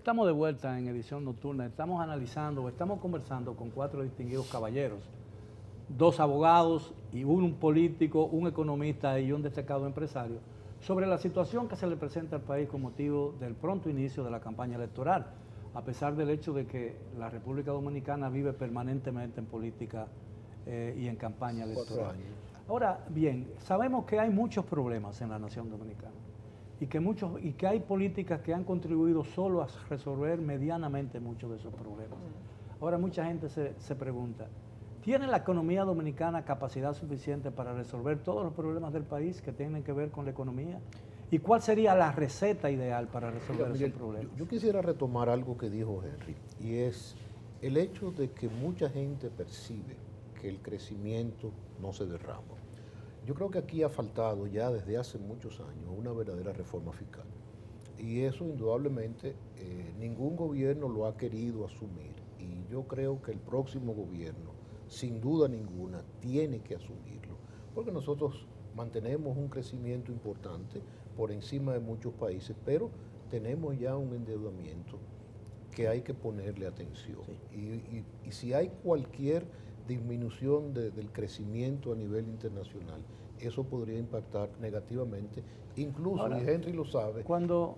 Estamos de vuelta en edición nocturna, estamos analizando, estamos conversando con 4 distinguidos caballeros, 2 abogados y un político, un economista y un destacado empresario, sobre la situación que se le presenta al país con motivo del pronto inicio de la campaña electoral, a pesar del hecho de que la República Dominicana vive permanentemente en política y en campaña electoral. Ahora bien, sabemos que hay muchos problemas en la nación dominicana y que hay políticas que han contribuido solo a resolver medianamente muchos de esos problemas. Ahora mucha gente se pregunta, ¿tiene la economía dominicana capacidad suficiente para resolver todos los problemas del país que tienen que ver con la economía? ¿Y cuál sería la receta ideal para resolver esos problemas? Yo quisiera retomar algo que dijo Henry, y es el hecho de que mucha gente percibe que el crecimiento no se derrama. Yo creo que aquí ha faltado ya desde hace muchos años una verdadera reforma fiscal. Y eso indudablemente ningún gobierno lo ha querido asumir. Y yo creo que el próximo gobierno, sin duda ninguna, tiene que asumirlo. Porque nosotros mantenemos un crecimiento importante por encima de muchos países, pero tenemos ya un endeudamiento que hay que ponerle atención. Sí. Y si hay cualquier disminución del crecimiento a nivel internacional, eso podría impactar negativamente, incluso, ahora, y Henry lo sabe. No,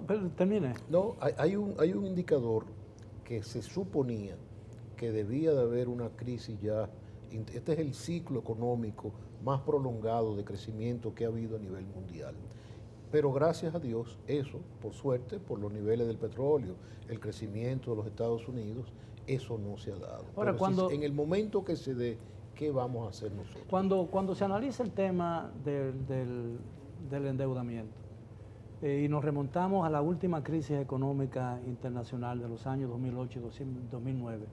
pero termine. No, hay un indicador que se suponía que debía de haber una crisis ya. Este es el ciclo económico más prolongado de crecimiento que ha habido a nivel mundial. Pero gracias a Dios, eso, por suerte, por los niveles del petróleo, el crecimiento de los Estados Unidos, eso no se ha dado. Ahora, en el momento que se dé, ¿qué vamos a hacer nosotros? Cuando se analiza el tema del endeudamiento y nos remontamos a la última crisis económica internacional de los años 2008 y 2009,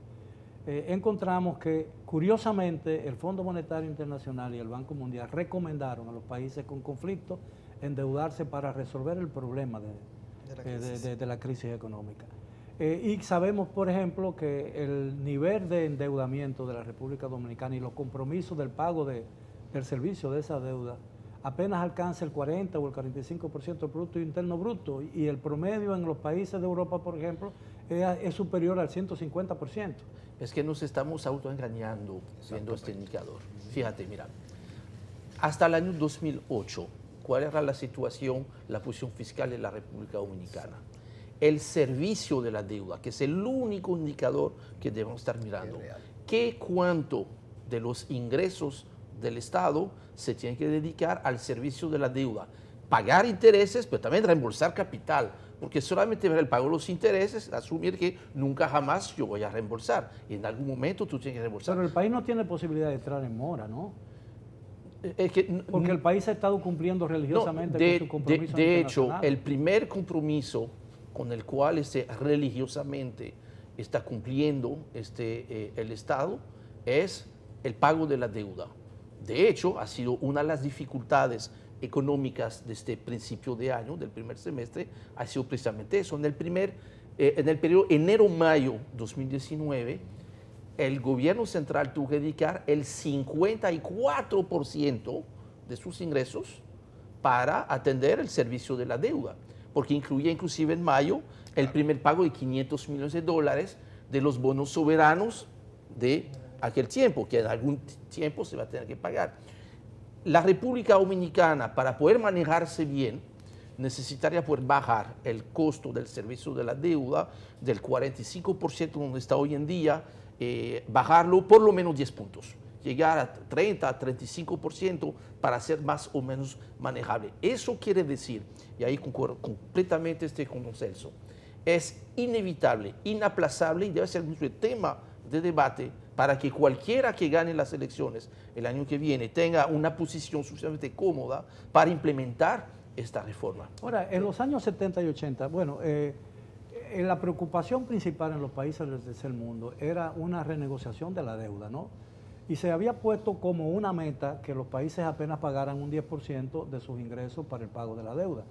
encontramos que, curiosamente, el Fondo Monetario Internacional y el Banco Mundial recomendaron a los países con conflicto endeudarse para resolver el problema de la crisis económica. Y sabemos, por ejemplo, que el nivel de endeudamiento de la República Dominicana y los compromisos del pago del servicio de esa deuda apenas alcanza el 40 o el 45% del Producto Interno Bruto, y el promedio en los países de Europa, por ejemplo, es superior al 150%. Es que nos estamos autoengañando viendo este indicador. Fíjate, mira, hasta el año 2008, ¿cuál era la situación, la posición fiscal de la República Dominicana? El servicio de la deuda, que es el único indicador que debemos estar mirando. ¿Qué cuánto de los ingresos del Estado se tiene que dedicar al servicio de la deuda? Pagar intereses, pero también reembolsar capital, porque solamente ver el pago de los intereses, asumir que nunca jamás yo voy a reembolsar, y en algún momento tú tienes que reembolsar. Pero el país no tiene posibilidad de entrar en mora, ¿no? Porque el país ha estado cumpliendo religiosamente con su compromiso. De hecho, el primer compromiso con el cual religiosamente está cumpliendo el Estado es el pago de la deuda. De hecho, ha sido una de las dificultades económicas de este principio de año, del primer semestre, ha sido precisamente eso. En el periodo enero-mayo 2019, el gobierno central tuvo que dedicar el 54% de sus ingresos para atender el servicio de la deuda, porque incluía inclusive en mayo el primer pago de $500 millones de los bonos soberanos de aquel tiempo, que en algún tiempo se va a tener que pagar. La República Dominicana, para poder manejarse bien, necesitaría poder bajar el costo del servicio de la deuda del 45% donde está hoy en día, bajarlo por lo menos 10 puntos, llegar a 30, a 35% para ser más o menos manejable. Eso quiere decir, y ahí concuerdo completamente con Celso, es inevitable, inaplazable y debe ser un tema de debate para que cualquiera que gane las elecciones el año que viene tenga una posición suficientemente cómoda para implementar esta reforma. Ahora, en los años 70 y 80, bueno, la preocupación principal en los países del tercer mundo era una renegociación de la deuda, ¿no? Y se había puesto como una meta que los países apenas pagaran un 10% de sus ingresos para el pago de la deuda.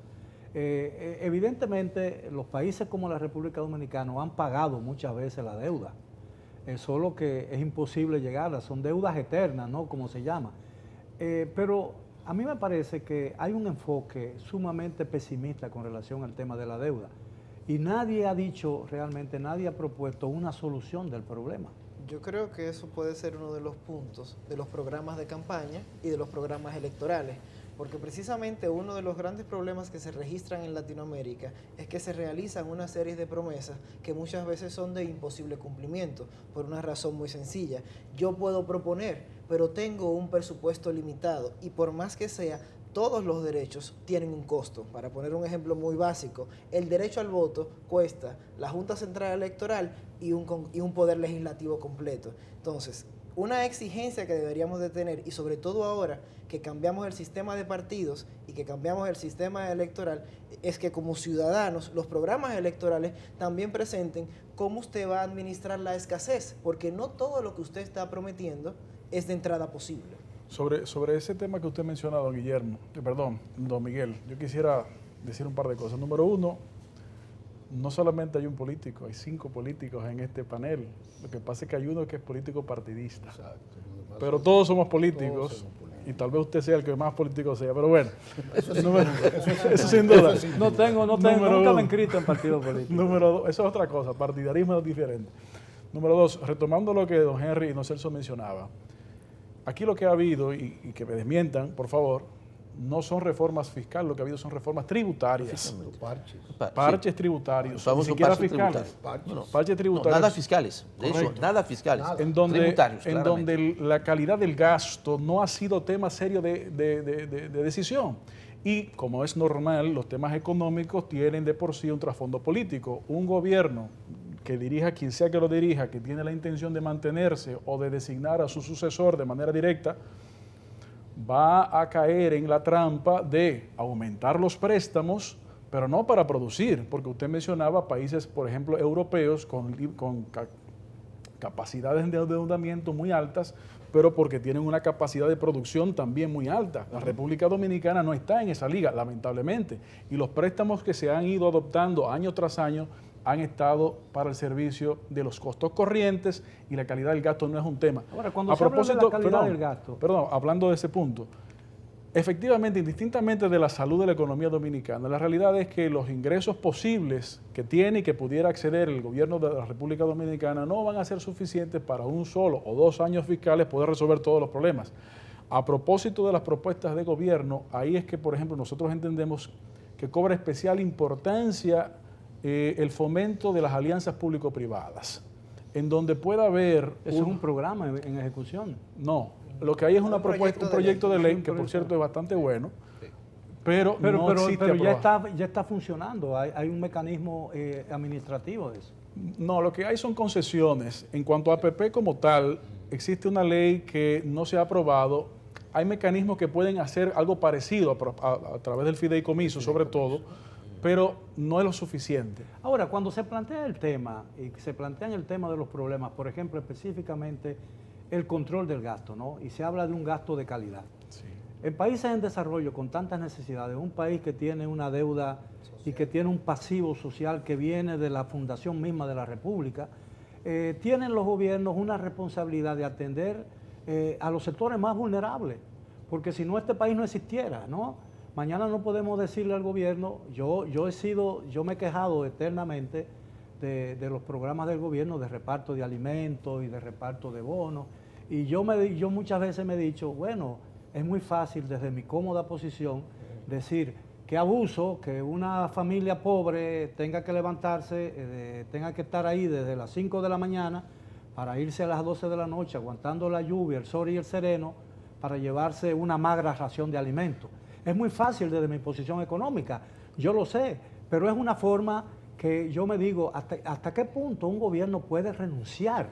Evidentemente, los países como la República Dominicana han pagado muchas veces la deuda, solo que es imposible llegarla, son deudas eternas, ¿no? Como se llama. Pero a mí me parece que hay un enfoque sumamente pesimista con relación al tema de la deuda. y nadie ha dicho realmente, nadie ha propuesto una solución del problema. Yo creo que eso puede ser uno de los puntos de los programas de campaña y de los programas electorales, porque precisamente uno de los grandes problemas que se registran en Latinoamérica es que se realizan una serie de promesas que muchas veces son de imposible cumplimiento, por una razón muy sencilla. Yo puedo proponer, pero tengo un presupuesto limitado y por más que sea, todos los derechos tienen un costo. Para poner un ejemplo muy básico, el derecho al voto cuesta la Junta Central Electoral y un poder legislativo completo. Entonces, una exigencia que deberíamos de tener, y sobre todo ahora que cambiamos el sistema de partidos y que cambiamos el sistema electoral, es que como ciudadanos los programas electorales también presenten cómo usted va a administrar la escasez, porque no todo lo que usted está prometiendo es de entrada posible. Sobre ese tema que usted menciona, don Miguel, yo quisiera decir un par de cosas. Número uno, no solamente hay un político, hay 5 políticos en este panel. Lo que pasa es que hay uno que es político partidista. Exacto. Pero todos somos políticos, Todos somos políticos. y tal vez usted sea el que más político sea, pero bueno, Eso sin duda. No tengo, Número nunca uno. me he inscrito en partido político. Número 2, eso es otra cosa, partidarismo es diferente. Número 2, retomando lo que don Henry y don Celso mencionaba, aquí lo que ha habido, y que me desmientan, por favor, no son reformas fiscales, lo que ha habido son reformas tributarias. Parches. Parches tributarios, Vamos ni a siquiera parches fiscales. tributarios. No, no. Parches No, tributarios. nada fiscales, de eso, Correcto. nada fiscales. Nada. En donde, Tributarios, en claramente. donde la calidad del gasto no ha sido tema serio de decisión. Y como es normal, los temas económicos tienen de por sí un trasfondo político. Un gobierno que dirija quien sea que lo dirija, que tiene la intención de mantenerse o de designar a su sucesor de manera directa, va a caer en la trampa de aumentar los préstamos, pero no para producir, porque usted mencionaba países, por ejemplo, europeos con capacidades de endeudamiento muy altas, pero porque tienen una capacidad de producción también muy alta. La República Dominicana no está en esa liga, lamentablemente, y los préstamos que se han ido adoptando año tras año han estado para el servicio de los costos corrientes y la calidad del gasto no es un tema. Ahora, cuando se habla de la calidad del gasto. Perdón, hablando de ese punto, efectivamente, indistintamente de la salud de la economía dominicana, la realidad es que los ingresos posibles que tiene y que pudiera acceder el gobierno de la República Dominicana no van a ser suficientes para un solo o 2 años fiscales poder resolver todos los problemas. A propósito de las propuestas de gobierno, ahí es que, por ejemplo, nosotros entendemos que cobra especial importancia el fomento de las alianzas público-privadas, en donde pueda haber... Eso es un programa en ejecución. No, lo que hay es una propuesta, un proyecto de ley que, por cierto, es bastante bueno, pero no existe Pero aprobado. ya está funcionando, hay un mecanismo administrativo de eso. No, lo que hay son concesiones. En cuanto a APP como tal, existe una ley que no se ha aprobado. Hay mecanismos que pueden hacer algo parecido a través del fideicomiso, sobre todo, pero no es lo suficiente. Ahora, cuando se plantea el tema, y se plantean el tema de los problemas, por ejemplo, específicamente el control del gasto, ¿no? Y se habla de un gasto de calidad. Sí. En países en desarrollo con tantas necesidades, un país que tiene una deuda y que tiene un pasivo social que viene de la fundación misma de la República, tienen los gobiernos una responsabilidad de atender a los sectores más vulnerables, porque si no este país no existiera, ¿no? Mañana no podemos decirle al gobierno, yo me he quejado eternamente de los programas del gobierno de reparto de alimentos y de reparto de bonos, y yo muchas veces me he dicho, bueno, es muy fácil desde mi cómoda posición decir qué abuso que una familia pobre tenga que levantarse, tenga que estar ahí desde las 5 de la mañana para irse a las 12 de la noche aguantando la lluvia, el sol y el sereno para llevarse una magra ración de alimentos. Es muy fácil desde mi posición económica, yo lo sé, pero es una forma que yo me digo, ¿hasta qué punto un gobierno puede renunciar?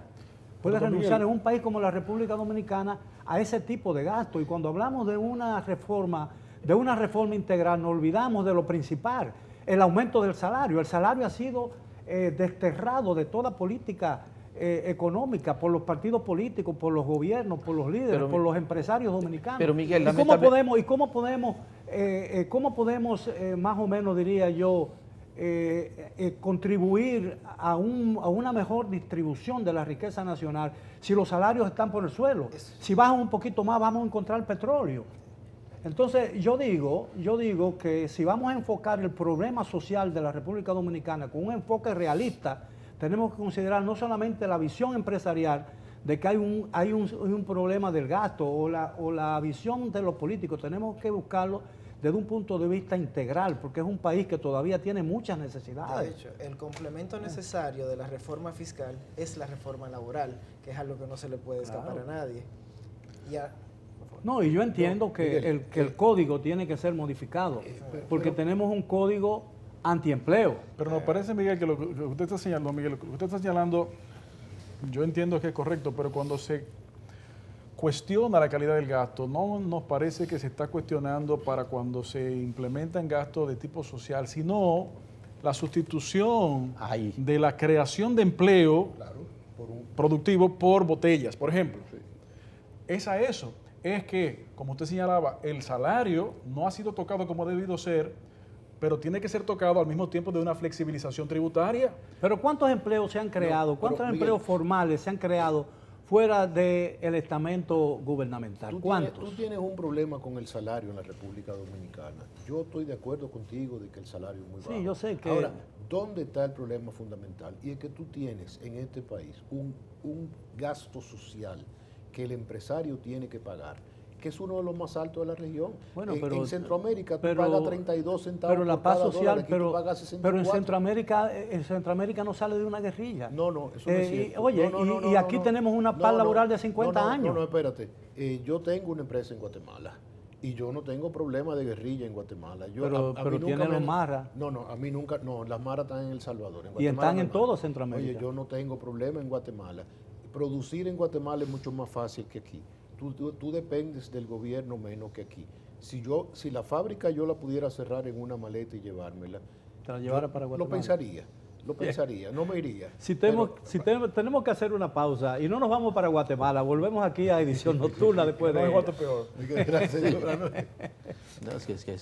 Puede renunciar en un país como la República Dominicana a ese tipo de gasto. Y cuando hablamos de una reforma integral, nos olvidamos de lo principal, el aumento del salario. El salario ha sido desterrado de toda política económica por los partidos políticos, por los gobiernos, por los líderes, por los empresarios dominicanos. Pero Miguel, ¿Cómo podemos más o menos, diría yo, contribuir a una mejor distribución de la riqueza nacional si los salarios están por el suelo? Si bajan un poquito más vamos a encontrar petróleo. Entonces, yo digo que si vamos a enfocar el problema social de la República Dominicana con un enfoque realista, tenemos que considerar no solamente la visión empresarial de que hay un problema del gasto o la visión de los políticos, tenemos que buscarlo desde un punto de vista integral, porque es un país que todavía tiene muchas De necesidades. hecho, el complemento necesario de la reforma fiscal es la reforma laboral, que es algo que no se le puede escapar a nadie. Ya, por favor. No, y yo entiendo que, Miguel, el código tiene que ser modificado, porque tenemos un código antiempleo. Pero nos parece, Miguel, que lo que usted está señalando, yo entiendo que es correcto, pero cuando se cuestiona la calidad del gasto, no nos parece que se está cuestionando para cuando se implementan gastos de tipo social, sino la sustitución Ahí. de la creación de empleo Claro, por un, productivo por botellas, por ejemplo. Es a eso. Es que, como usted señalaba, el salario no ha sido tocado como ha debido ser, pero tiene que ser tocado al mismo tiempo de una flexibilización tributaria. Pero ¿cuántos empleos se han creado? ¿Cuántos Miguel, empleos formales se han creado fuera del estamento gubernamental? ¿Cuántos? Tú tienes un problema con el salario en la República Dominicana. Yo estoy de acuerdo contigo de que el salario es muy bajo. Sí, yo sé que... Ahora, ¿dónde está el problema fundamental? Y es que tú tienes en este país un gasto social que el empresario tiene que pagar, que es uno de los más altos de la región. Bueno, En Centroamérica tú pagas 32 centavos pero la por paz cada social, dólar, aquí tú pero pagas 64. en Centroamérica no sale de una guerrilla. No, eso no es cierto. Oye, y aquí tenemos una paz laboral de 50 años. No, espérate. Yo tengo una empresa en Guatemala y yo no tengo problema de guerrilla en Guatemala. Pero mí nunca tiene los maras. No, a mí nunca. No, las maras están en El Salvador. Y están en todo todo Centroamérica. Oye, yo no tengo problema en Guatemala. Producir en Guatemala es mucho más fácil que aquí. Tú dependes del gobierno menos que aquí. Si la fábrica yo la pudiera cerrar en una maleta y llevármela, Te la llevara para Guatemala. lo pensaría, no me iría. Tenemos que hacer una pausa y no nos vamos para Guatemala, volvemos aquí a edición nocturna después de... No hay guato peor. Gracias, No, es que